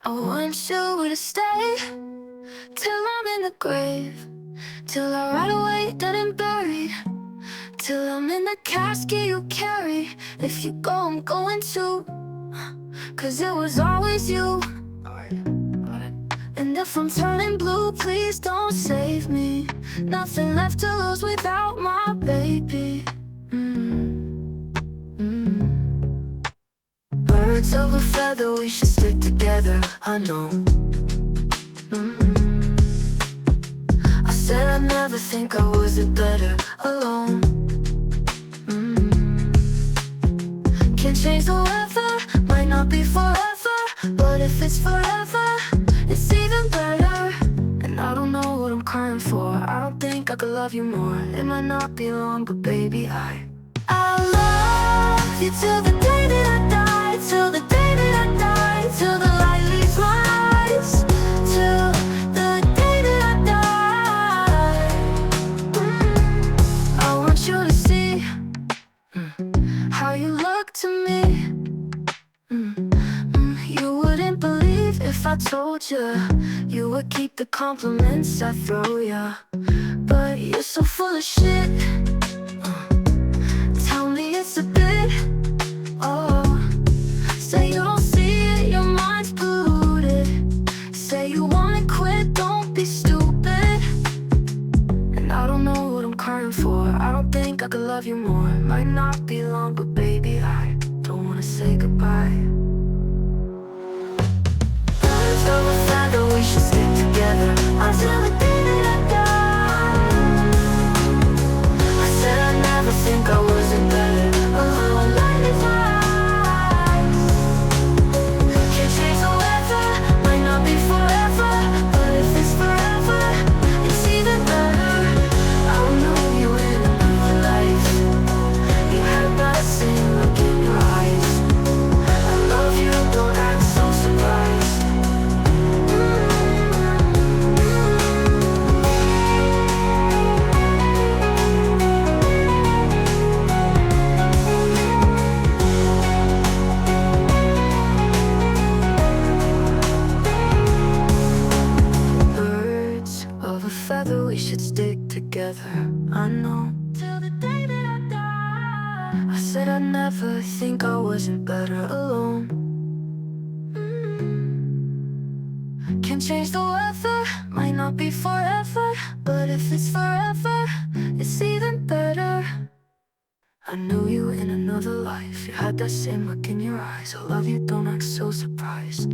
I want you to stay till I'm in the grave, till I ride away dead and buried, till I'm in the casket you carry. If you go, I'm going too, 'cause it was always you. And if I'm turning blue, please don't save me. Nothing left to lose without my baby. Birds of a feather, we should stick together, I know. I said I'd never think I was it better alone. Can't change the weather, might not be forever, but if it's forever, it's even better. And I don't know what I'm crying for, I don't think I could love you more. It might not be long, but baby, I love you till the day that I die, till the day that I die, till the light leaves my eyes, till the day that I die. I want you to see how you look to me. You wouldn't believe if I told you. You would keep the compliments I throw ya, but you're so full of shit. Tell me it's a bit, oh. Say you don't see it, your mind's polluted. Say you wanna quit, don't be stupid. And I don't know what I'm crying for, I don't think I could love you more. Might not be long, but baby, I don't wanna say goodbye. Birds of a feather, we should stick together until the day that I die. I said I'd never think I wasn't better alone. Light is my eyes. Can't change the weather, might not be forever, but if it's forever, it's even better. I'll know you in another life. You had that same look in your eyes. I love you, don't act so surprised. Birds of a feather, we should stick together, I know. Till the day that I die. I said I'd never think I wasn't better alone. Can't change the weather, might not be forever, but if it's forever, it's even better. I knew you in another life. You had that same look in your eyes. I love you, don't act so surprised.